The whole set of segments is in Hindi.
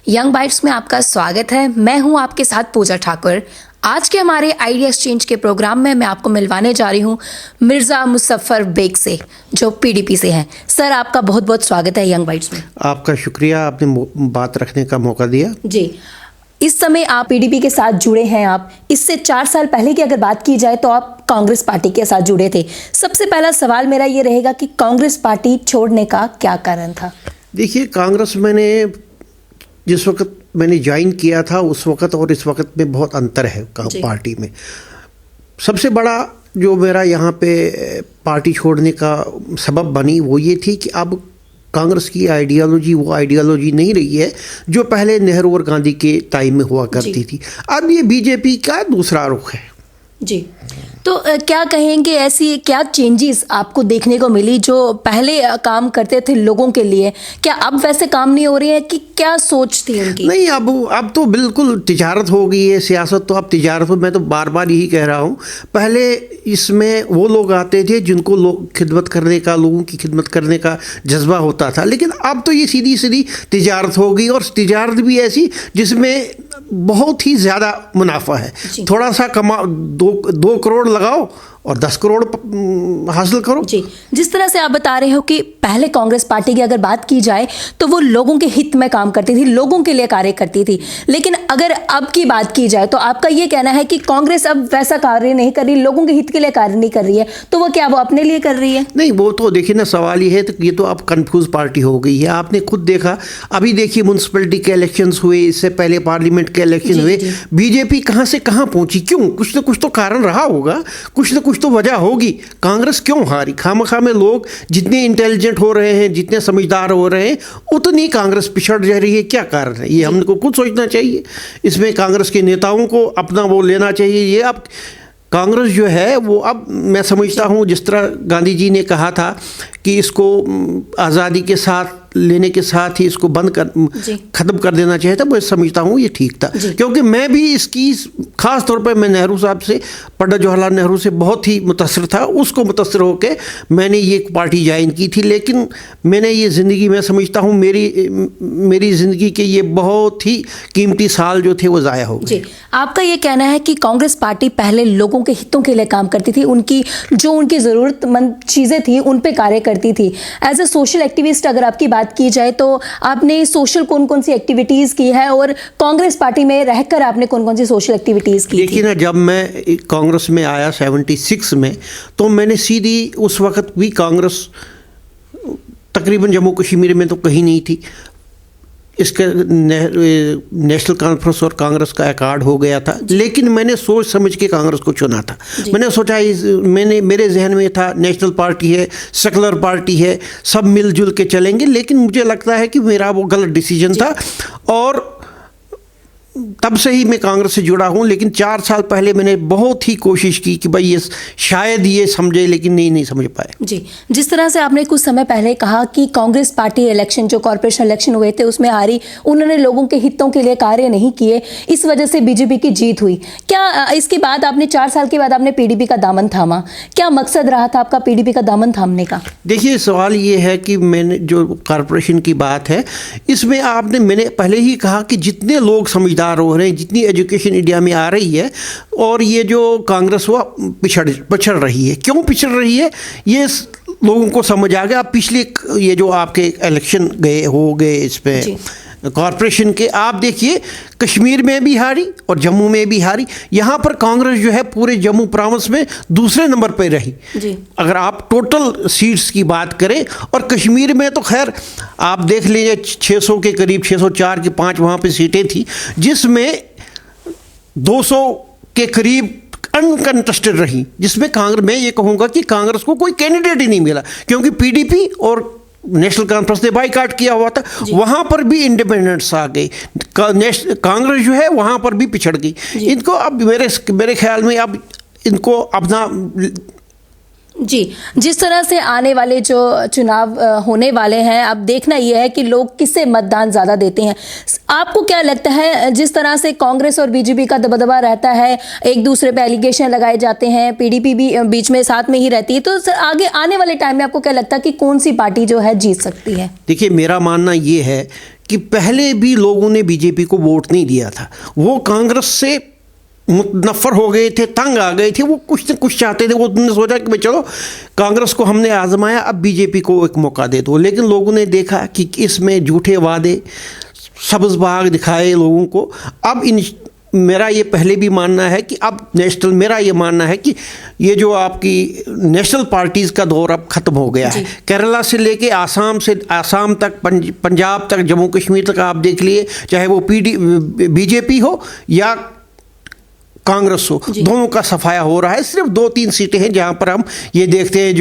यंग बाइट्स में आपका स्वागत है। मैं हूं आपके साथ पूजा ठाकुर। आज के हमारे आइडिया एक्सचेंज के प्रोग्राम में मैं आपको मिलवाने जा रही हूं मिर्ज़ा मुजफ्फर बेग से, जो पीडीपी से हैं। सर, आपका बहुत बहुत स्वागत है यंग बाइट्स में। आपका शुक्रिया, आपने बात रखने का मौका दिया। जी, इस समय आप पीडीपी के साथ जुड़े हैं। आप इससे 4 साल पहले की अगर बात की जाए तो आप कांग्रेस पार्टी के साथ जुड़े थे। सबसे पहला सवाल मेरा ये रहेगा कि कांग्रेस पार्टी छोड़ने का क्या कारण था? देखिए, कांग्रेस जिस वक्त मैंने ज्वाइन किया था उस वक्त और इस वक्त में बहुत अंतर है पार्टी में। सबसे बड़ा जो मेरा यहाँ पे पार्टी छोड़ने का सबब बनी वो ये थी कि अब कांग्रेस की आइडियोलॉजी वो आइडियोलॉजी नहीं रही है जो पहले नेहरू और गांधी के टाइम में हुआ करती थी। अब ये बीजेपी का दूसरा रुख है। जी, तो क्या कहेंगे, ऐसी क्या चेंजेस आपको देखने को मिली जो पहले काम करते थे लोगों के लिए? क्या अब वैसे काम नहीं हो रही है कि क्या सोच थी उनकी? नहीं, अब तो बिल्कुल तिजारत हो गई है। सियासत तो अब तिजारत हो। मैं तो बार बार यही कह रहा हूँ, पहले इसमें वो लोग आते थे जिनको लोगों की खिदमत करने का जज्बा होता था, लेकिन अब तो ये सीधी सीधी तिजारत हो गई, और तिजारत भी ऐसी जिसमें बहुत ही ज़्यादा मुनाफा है। थोड़ा सा कमाओ, 2 करोड़ लगाओ और 10 करोड़ हासिल करो। जी, जिस तरह से आप बता रहे हो कि पहले कांग्रेस पार्टी की अगर बात की जाए तो वो लोगों के हित में काम करती थी, लोगों के लिए कार्य करती थी, लेकिन अगर अब की बात की जाए तो आपका ये कहना है कि कांग्रेस अब वैसा कार्य नहीं कर रही, लोगों के हित के लिए कार्य नहीं कर रही है, तो वो क्या वो अपने लिए कर रही है? नहीं, वो तो देखिए ना, सवाल ये है तो ये तो अब कंफ्यूज पार्टी हो गई है। आपने खुद देखा, अभी देखिए म्यूनसिपैलिटी के इलेक्शंस हुए, इससे पहले पार्लियामेंट के इलेक्शन हुए। बीजेपी कहाँ से कहाँ पहुंची? क्यों? कुछ ना कुछ तो कारण रहा होगा, कुछ ना कुछ तो वजह होगी। कांग्रेस क्यों हारी? खामखा में लोग जितने इंटेलिजेंट हो रहे हैं, जितने समझदार हो रहे हैं, उतनी कांग्रेस पिछड़ जा रही है। क्या कारण है? ये हमको खुद सोचना चाहिए। इसमें कांग्रेस के नेताओं को अपना वो लेना चाहिए। ये अब कांग्रेस जो है वो, अब मैं समझता हूँ जिस तरह गांधी जी ने कहा था कि इसको आज़ादी के साथ लेने के साथ ही इसको ख़त्म कर देना चाहिए था, मैं समझता हूँ ये ठीक था। क्योंकि मैं भी इसकी ख़ास तौर पर मैं नेहरू साहब से, पंडित जवाहरलाल नेहरू से बहुत ही मुतासर था। उसको मुतासर होकर मैंने ये पार्टी ज्वाइन की थी, लेकिन मैंने ये ज़िंदगी, मैं समझता हूँ मेरी ज़िंदगी के ये बहुत ही कीमती साल जो थे वो ज़ाया हो गए। आपका ये कहना है कि कांग्रेस पार्टी पहले लोगों के हितों के लिए काम करती थी, उनकी ज़रूरतमंद चीज़ें थी उन पे कार्य करती थी। एज ए सोशल एक्टिविस्ट अगर आपकी बात की जाए तो आपने सोशल कौन कौन सी एक्टिविटीज़ की है, और कांग्रेस पार्टी में रहकर आपने कौन कौन सी सोशल एक्टिविटीज़ की? देखिए ना, जब मैं कांग्रेस में आया 76 में, तो मैंने सीधी, उस वक्त भी कांग्रेस तकरीबन जम्मू कश्मीर में तो कहीं नहीं थी। इसका नेशनल कॉन्फ्रेंस और कांग्रेस का अकॉर्ड हो गया था, लेकिन मैंने सोच समझ के कांग्रेस को चुना था। मैंने सोचा, मेरे जहन में था नेशनल पार्टी है, सेकुलर पार्टी है, सब मिलजुल के चलेंगे, लेकिन मुझे लगता है कि मेरा वो गलत डिसीजन था, और तब से ही मैं कांग्रेस से जुड़ा हूं। लेकिन 4 साल पहले मैंने बहुत ही कोशिश की कि भाई ये शायद ये समझे, लेकिन नहीं समझ पाए। जी, जिस तरह से आपने कुछ समय पहले कहा कि कांग्रेस पार्टी इलेक्शन, जो कॉर्पोरेशन इलेक्शन हुए थे उसमें हारी, उन्होंने लोगों के हितों के लिए कार्य नहीं किए, इस वजह से बीजेपी की जीत हुई। क्या इसके बाद आपने 4 साल के बाद आपने पीडीपी का दामन थामा? क्या मकसद रहा था आपका पीडीपी का दामन थामने का? देखिए, सवाल ये है कि मैंने जो कॉर्पोरेशन की बात है, इसमें मैंने पहले ही कहा कि जितने लोग समझदार हो रहे हैं, जितनी एजुकेशन इंडिया में आ रही है, और ये जो कांग्रेस वो पिछड़ रही है। क्यों पिछड़ रही है ये लोगों को समझ आ गया। पिछले ये जो आपके इलेक्शन हो गए इस पे कॉर्पोरेशन के, आप देखिए कश्मीर में भी हारी और जम्मू में भी हारी। यहाँ पर कांग्रेस जो है पूरे जम्मू प्रांत में दूसरे नंबर पर रही अगर आप टोटल सीट्स की बात करें। और कश्मीर में तो खैर आप देख लीजिए, 600 के करीब, 604 की 5 वहाँ पे सीटें थी, जिसमें 200 के करीब अनकंटेस्टेड रही, जिसमें कांग्रेस, मैं ये कहूँगा कि कांग्रेस को कोई कैंडिडेट ही नहीं मिला, क्योंकि पीडीपी और नेशनल कॉन्फ्रेंस ने बाइकाट किया हुआ था। वहां पर भी इंडिपेंडेंट्स आ गए, कांग्रेस जो है वहां पर भी पिछड़ गई। इनको अब मेरे ख्याल में अब इनको अपना जी, जिस तरह से आने वाले जो चुनाव होने वाले हैं, अब देखना यह है कि लोग किससे मतदान ज़्यादा देते हैं। आपको क्या लगता है, जिस तरह से कांग्रेस और बीजेपी का दबदबा रहता है, एक दूसरे पे एलिगेशन लगाए जाते हैं, पीडीपी भी बीच में साथ में ही रहती है, तो आगे आने वाले टाइम में आपको क्या लगता है कि कौन सी पार्टी जो है जीत सकती है? देखिए, मेरा मानना ये है कि पहले भी लोगों ने बीजेपी को वोट नहीं दिया था, वो कांग्रेस से मुतनफ़र हो गए थे, तंग आ गए थे, वो कुछ न कुछ चाहते थे। वो तुमने सोचा कि भाई चलो कांग्रेस को हमने आजमाया, अब बीजेपी को एक मौका दे दो। लेकिन लोगों ने देखा कि इसमें झूठे वादे, सब्ज़ बाग दिखाए लोगों को। अब मेरा ये पहले भी मानना है कि अब मेरा ये मानना है कि ये जो आपकी नेशनल पार्टीज़ का दौर अब ख़त्म हो गया है। केरला से लेके आसाम तक, पंजाब तक, जम्मू कश्मीर तक आप देख लिए, चाहे वो बीजेपी हो या कांग्रेस हो, दोनों का सफाया हो रहा है। सिर्फ 2-3 सीटें हैं जहां पर हम ये देखते हैं,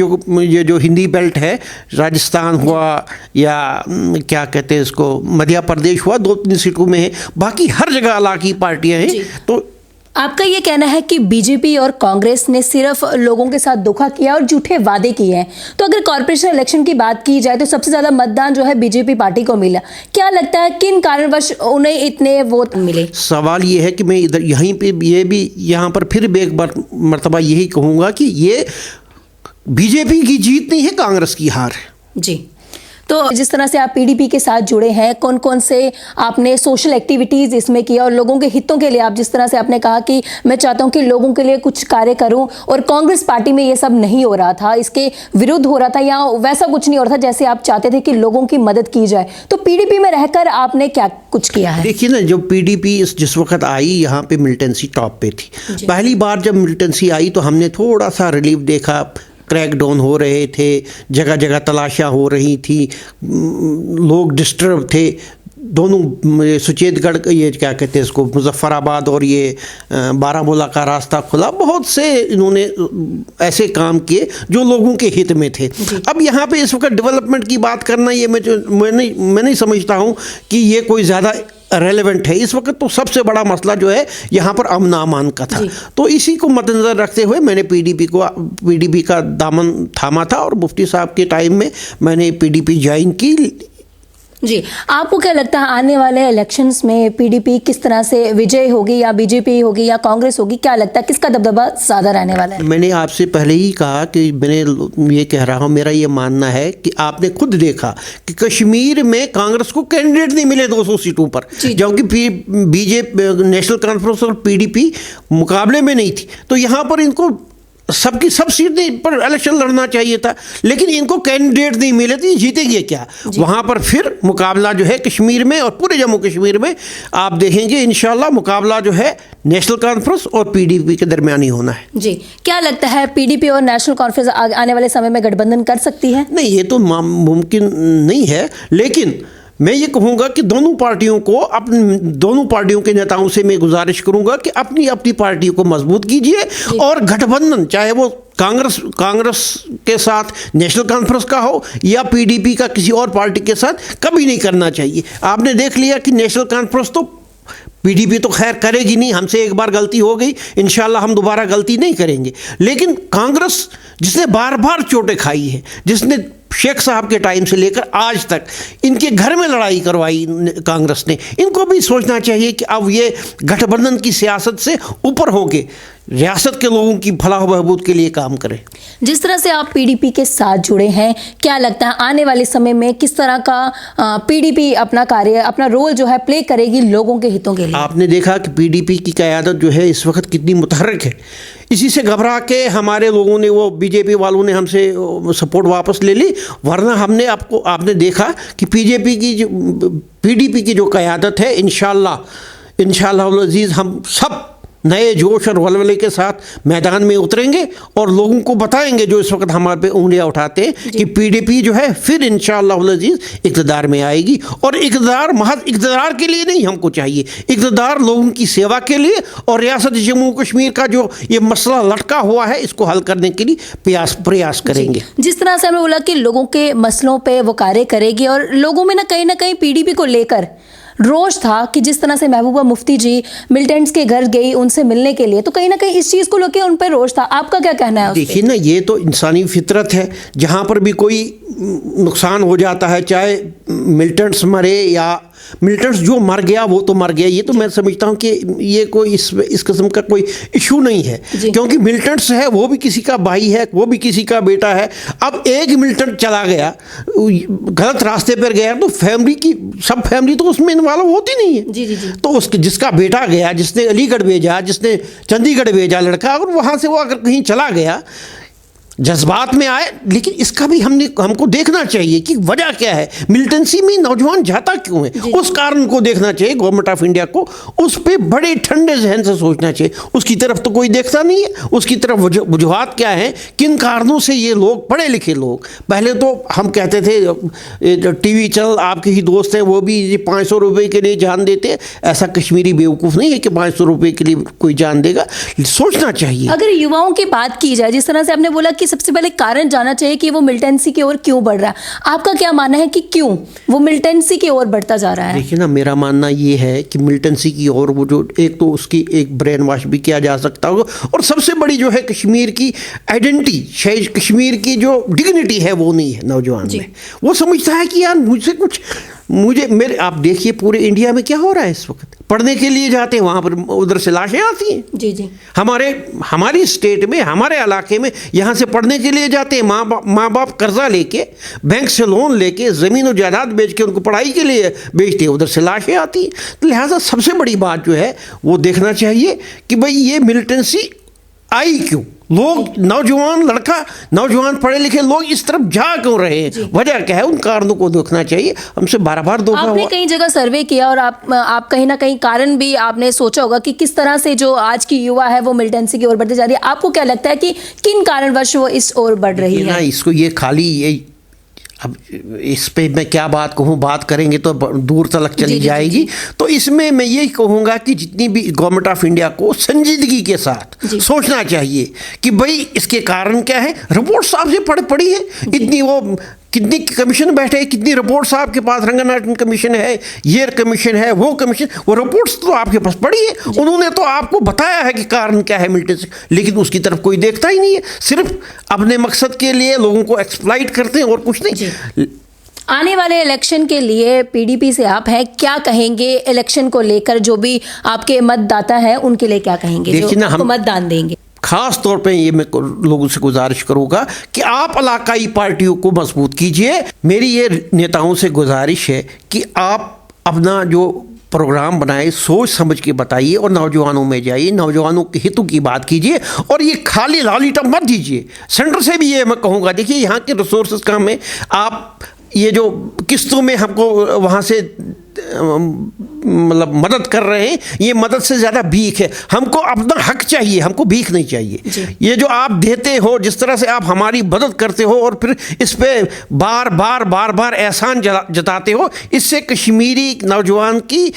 जो हिंदी बेल्ट है, राजस्थान हुआ या क्या कहते हैं इसको, मध्य प्रदेश हुआ, 2-3 सीटों में है। बाकी हर जगह इलाकी पार्टियां हैं। तो आपका ये कहना है कि बीजेपी और कांग्रेस ने सिर्फ लोगों के साथ धोखा किया और झूठे वादे किए हैं। तो अगर कॉर्पोरेशन इलेक्शन की बात की जाए तो सबसे ज्यादा मतदान जो है बीजेपी पार्टी को मिला। क्या लगता है किन कारणवश उन्हें इतने वोट मिले? सवाल ये है कि मैं इधर यहीं पे ये भी यहाँ पर फिर एक बार मर्तबा यही कहूँगा कि ये बीजेपी की जीत नहीं है, कांग्रेस की हार है। जी, तो जिस तरह से आप पीडीपी के साथ जुड़े हैं, कौन कौन से आपने सोशल एक्टिविटीज़ इसमें किया और लोगों के हितों के लिए आप जिस तरह से आपने कहा कि मैं चाहता हूं कि लोगों के लिए कुछ कार्य करूं, और कांग्रेस पार्टी में ये सब नहीं हो रहा था, इसके विरुद्ध हो रहा था या वैसा कुछ नहीं हो रहा था जैसे आप चाहते थे कि लोगों की मदद की जाए, तो पीडीपी में रहकर आपने क्या कुछ किया है? देखिए ना, जब पीडीपी जिस वक्त आई यहाँ पे मिलिटेंसी टॉप पे थी। पहली बार जब मिलिटेंसी आई तो हमने थोड़ा सा रिलीफ देखा, क्रैकडाउन हो रहे थे, जगह जगह तलाशियां हो रही थी, लोग डिस्टर्ब थे। दोनों सुचेतगढ़, ये क्या कहते हैं इसको, मुजफ्फराबाद और ये बारामूला का रास्ता खुला। बहुत से इन्होंने ऐसे काम किए जो लोगों के हित में थे। अब यहाँ पे इस वक्त डेवलपमेंट की बात करना, ये मैं नहीं समझता हूँ कि ये कोई ज़्यादा रेलेवेंट है। इस वक्त तो सबसे बड़ा मसला जो है यहाँ पर अमन अमान का था। तो इसी को मद्देनजर रखते हुए मैंने पीडीपी का दामन थामा था और मुफ्ती साहब के टाइम में मैंने पीडीपी ज्वाइन की। जी, आपको क्या लगता है आने वाले इलेक्शंस में पीडीपी किस तरह से विजय होगी, या बीजेपी होगी या कांग्रेस होगी? क्या लगता है किसका दबदबा ज्यादा रहने वाला है? मैंने आपसे पहले ही कहा कि मैंने ये कह रहा हूँ, मेरा ये मानना है कि आपने खुद देखा कि कश्मीर में कांग्रेस को कैंडिडेट नहीं मिले 200 सीटों पर, जबकि बीजेपी, नेशनल कॉन्फ्रेंस और पीडीपी मुकाबले में नहीं थी। तो यहाँ पर इनको सब सीटें पर इलेक्शन लड़ना चाहिए था, लेकिन इनको कैंडिडेट नहीं मिले, तो ये जीतेंगे क्या? वहाँ पर फिर मुकाबला जो है कश्मीर में और पूरे जम्मू कश्मीर में आप देखेंगे इंशाल्लाह मुकाबला जो है नेशनल कॉन्फ्रेंस और पीडीपी के दरमियान ही होना है। जी, क्या लगता है पीडीपी और नेशनल कॉन्फ्रेंस आने वाले समय में गठबंधन कर सकती है? नहीं, ये तो मुमकिन नहीं है, लेकिन मैं ये कहूँगा कि दोनों पार्टियों के नेताओं से मैं गुजारिश करूँगा कि अपनी अपनी पार्टी को मजबूत कीजिए, और गठबंधन चाहे वो कांग्रेस के साथ नेशनल कॉन्फ्रेंस का हो या पीडीपी का किसी और पार्टी के साथ, कभी नहीं करना चाहिए। आपने देख लिया कि नेशनल कॉन्फ्रेंस तो पीडीपी तो खैर करेगी नहीं, हमसे एक बार गलती हो गई, इंशाल्लाह हम दोबारा गलती नहीं करेंगे। लेकिन कांग्रेस जिसने बार बार चोटें खाई है, जिसने शेख साहब के टाइम से लेकर आज तक इनके घर में लड़ाई करवाई कांग्रेस ने, इनको भी सोचना चाहिए कि अब ये गठबंधन की सियासत से ऊपर होके रियासत के लोगों की भला बहबूद के लिए काम करें। जिस तरह से आप पीडीपी के साथ जुड़े हैं, क्या लगता है आने वाले समय में किस तरह का पीडीपी अपना कार्य, अपना रोल जो है प्ले करेगी लोगों के हितों के लिए? आपने देखा कि पीडीपी की क़यादत जो है इस वक्त कितनी मुतहर्रिक है। इसी से घबरा के हमारे लोगों ने, वो बीजेपी वालों ने हमसे सपोर्ट वापस ले ली, वरना आपने देखा कि पीडीपी की जो क़यादत है, इंशाल्लाह अज़ीज़ हम सब नए जोश और वलवले के साथ मैदान में उतरेंगे और लोगों को बताएंगे जो इस वक्त हमारे पे उंगलियां उठाते हैं कि पीडीपी जो है फिर इंशाअल्लाह अज़ीज़ इक़्तिदार में आएगी। और इक़्तिदार महज इक़्तिदार के लिए नहीं हमको चाहिए, इक़्तिदार लोगों की सेवा के लिए और रियासत जम्मू कश्मीर का जो ये मसला लटका हुआ है इसको हल करने के लिए प्रयास करेंगे। जिस तरह से हमने बोला कि लोगों के मसलों पर वो कार्य करेगी, और लोगों में ना कहीं पीडीपी को लेकर रोष था कि जिस तरह से महबूबा मुफ्ती जी मिलिटेंट्स के घर गई उनसे मिलने के लिए, तो कहीं ना कहीं इस चीज़ को लेकर उन पर रोष था। आपका क्या कहना है? देखिए ना, ये तो इंसानी फितरत है, जहाँ पर भी कोई नुकसान हो जाता है, चाहे मिलिटेंट्स मरे या मिलिटेंट्स जो मर गया वो तो मर गया, ये तो मैं समझता हूँ कि ये कोई इस किस्म का कोई इशू नहीं है, क्योंकि मिलिटेंट्स है वो भी किसी का भाई है, वो भी किसी का बेटा है। अब एक मिलिटेंट चला गया, गलत रास्ते पर गया, तो फैमिली की सब फैमिली तो उसमें इन्वॉल्व होती नहीं है। जी जी जी। तो उसके जिसका बेटा गया, जिसने अलीगढ़ भेजा, जिसने चंडीगढ़ भेजा लड़का, और वहाँ से वो अगर कहीं चला गया, जज्बात में आए, लेकिन इसका भी हमको देखना चाहिए कि वजह क्या है, मिलिटेंसी में नौजवान जाता क्यों है, उस कारण को देखना चाहिए। गवर्नमेंट ऑफ इंडिया को उस पर बड़े ठंडे जहन से सोचना चाहिए। उसकी तरफ तो कोई देखता नहीं है, उसकी तरफ वजूहात क्या है, किन कारणों से ये लोग, पढ़े लिखे लोग, पहले तो हम कहते थे टीवी चैनल आपके ही दोस्त हैं, वो भी 500 रुपये के लिए जान देते। ऐसा कश्मीरी बेवकूफ़ नहीं है कि 500 रुपये के लिए कोई जान देगा, सोचना चाहिए। अगर युवाओं की बात की जाए, जिस तरह से आपने बोला कि सबसे पहले कारण जानना चाहिए कि वो मिलिटेंसी की ओर क्यों बढ़ रहा है, आपका क्या मानना है कि क्यों वो मिलिटेंसी की ओर बढ़ता जा रहा है? देखिए ना, मेरा मानना ये है कि मिलिटेंसी की ओर वो जो एक तो उसकी एक ब्रेन वॉश भी किया जा सकता होगा, और सबसे बड़ी जो है कश्मीर की आइडेंटिटी, शायद कश्मीर की जो डिग्निटी है वो नहीं है नौजवान में। वो समझता है कि यार मेरे आप देखिए पूरे इंडिया में क्या हो रहा है इस वक्त, पढ़ने के लिए जाते हैं वहाँ पर उधर से लाशें आती हैं। जी जी। हमारी स्टेट में, हमारे इलाके में, यहाँ से पढ़ने के लिए जाते हैं, माँ बाप कर्जा लेके, बैंक से लोन लेके, ज़मीन और जायदाद बेच के उनको पढ़ाई के लिए बेचते हैं, उधर से लाशें आती हैं। तो लिहाजा सबसे बड़ी बात जो है वो देखना चाहिए कि भाई ये मिलिटेंसी आई क्यों, लोग नौजवान पढ़े लिखे लोग इस तरफ जा क्यों रहे हैं, वजह क्या है, उन कारणों को देखना चाहिए। हमसे बार धोखा हुआ। आपने कई जगह सर्वे किया और आप कहीं ना कहीं कारण भी आपने सोचा होगा कि किस तरह से जो आज की युवा है वो मिलिटेंसी की ओर बढ़ती जा रही है। आपको क्या लगता है कि किन कारणवश वो इस ओर बढ़ रही है? इसको ये खाली ये, अब इस पे मैं क्या बात कहूँ, बात करेंगे तो दूर तक चली जाएगी। तो इसमें मैं यही कहूँगा कि जितनी भी गवर्नमेंट ऑफ इंडिया को संजीदगी के साथ सोचना चाहिए कि भाई इसके कारण क्या है। रिपोर्ट साहब से पड़ी है इतनी, वो कितनी कमीशन बैठे हैं, कितनी रिपोर्ट्स आपके पास, रंगनाथन कमीशन है, ये कमीशन है, वो कमीशन, वो रिपोर्ट्स तो आपके पास पड़ी है, उन्होंने तो आपको बताया है कि कारण क्या है मिलिटेंसी, लेकिन उसकी तरफ कोई देखता ही नहीं है, सिर्फ अपने मकसद के लिए लोगों को एक्सप्लॉइट करते हैं और कुछ नहीं। आने वाले इलेक्शन के लिए पीडीपी से आप हैं, क्या कहेंगे इलेक्शन को लेकर? जो भी आपके मतदाता हैं उनके लिए क्या कहेंगे जो आपको मतदान देंगे? खास तौर पे ये मैं लोगों से गुजारिश करूंगा कि आप इलाकाई पार्टियों को मजबूत कीजिए। मेरी ये नेताओं से गुजारिश है कि आप अपना जो प्रोग्राम बनाए सोच समझ के बताइए और नौजवानों में जाइए, नौजवानों के हितों की बात कीजिए और ये खाली लालीटम मत दीजिए। सेंटर से भी ये मैं कहूँगा, देखिए यहाँ के रिसोर्सेज कम है, आप ये जो किस्तों में हमको वहाँ से मतलब मदद कर रहे हैं, ये मदद से ज़्यादा भीख है। हमको अपना हक चाहिए, हमको भीख नहीं चाहिए। ये जो आप देते हो, जिस तरह से आप हमारी मदद करते हो और फिर इस पे बार बार एहसान जताते हो, इससे कश्मीरी नौजवान की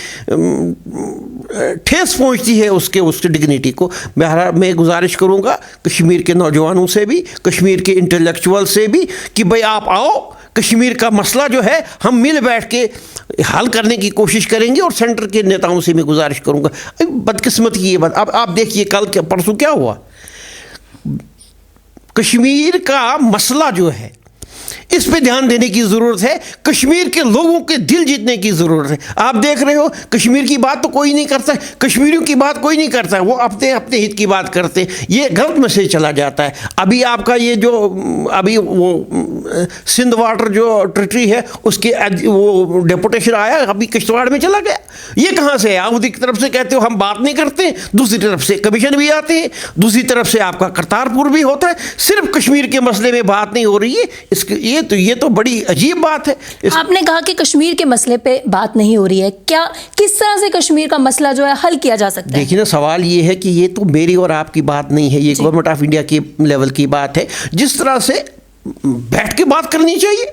ठेस पहुंचती है उसके डिग्निटी को। मैं गुजारिश करूँगा कश्मीर के नौजवानों से भी, कश्मीर के इंटेलेक्चुअल से भी कि भाई आप आओ, कश्मीर का मसला जो है हम मिल बैठ के हल करने की कोशिश करेंगे। और सेंटर के नेताओं से मैं गुजारिश करूंगा, बदकिस्मत की ये बात, अब आप देखिए कल परसों क्या हुआ, कश्मीर का मसला जो है इस पे ध्यान देने की ज़रूरत है, कश्मीर के लोगों के दिल जीतने की ज़रूरत है। आप देख रहे हो कश्मीर की बात तो कोई नहीं करता है, कश्मीरियों की बात कोई नहीं करता है, वो अपने हित की बात करते हैं। ये गलत मैसेज चला जाता है। अभी आपका ये जो अभी वो सिंध वाटर जो ट्रिटी है उसके वो डेपुटेशन आया, अभी किश्तवाड़ में चला गया। ये कहाँ से है? आप एक तरफ से कहते हो हम बात नहीं करते, दूसरी तरफ से कमीशन भी आते हैं, दूसरी तरफ से आपका करतारपुर भी होता है, सिर्फ कश्मीर के मसले में बात नहीं हो रही है। ये तो बड़ी अजीब बात है। आपने कहा कि कश्मीर के मसले पे बात नहीं हो रही है, क्या किस तरह से कश्मीर का मसला जो है हल किया जा सकता है? देखिए ना, सवाल ये है कि ये तो मेरी और आपकी बात नहीं है, ये गवर्नमेंट ऑफ इंडिया के लेवल की बात है। जिस तरह से बैठ के बात करनी चाहिए,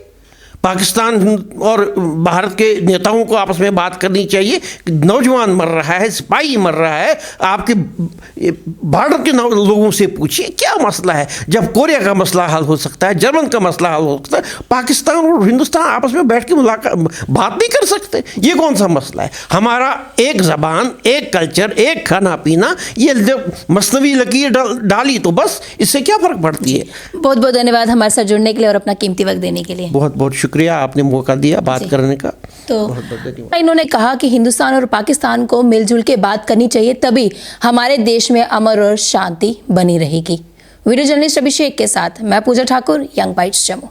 पाकिस्तान और भारत के नेताओं को आपस में बात करनी चाहिए कि नौजवान मर रहा है, सिपाही मर रहा है, आपके बॉर्डर के लोगों से पूछिए क्या मसला है। जब कोरिया का मसला हल हो सकता है, जर्मन का मसला हल हो सकता है, पाकिस्तान और हिंदुस्तान आपस में बैठ के बात नहीं कर सकते। ये कौन सा मसला है? हमारा एक ज़बान, एक कल्चर, एक खाना पीना, ये जब मसनवी लकीर डाली तो बस इससे क्या फ़र्क पड़ती है। बहुत बहुत धन्यवाद हमारे साथ जुड़ने के लिए और अपना कीमती वक्त देने के लिए। बहुत बहुत शुक्रिया, आपने मौका दिया बात करने का। तो इन्होंने कहा कि हिंदुस्तान और पाकिस्तान को मिलजुल के बात करनी चाहिए, तभी हमारे देश में अमन और शांति बनी रहेगी। वीडियो जर्नलिस्ट अभिषेक के साथ मैं पूजा ठाकुर, यंग बाइट्स जम्मू।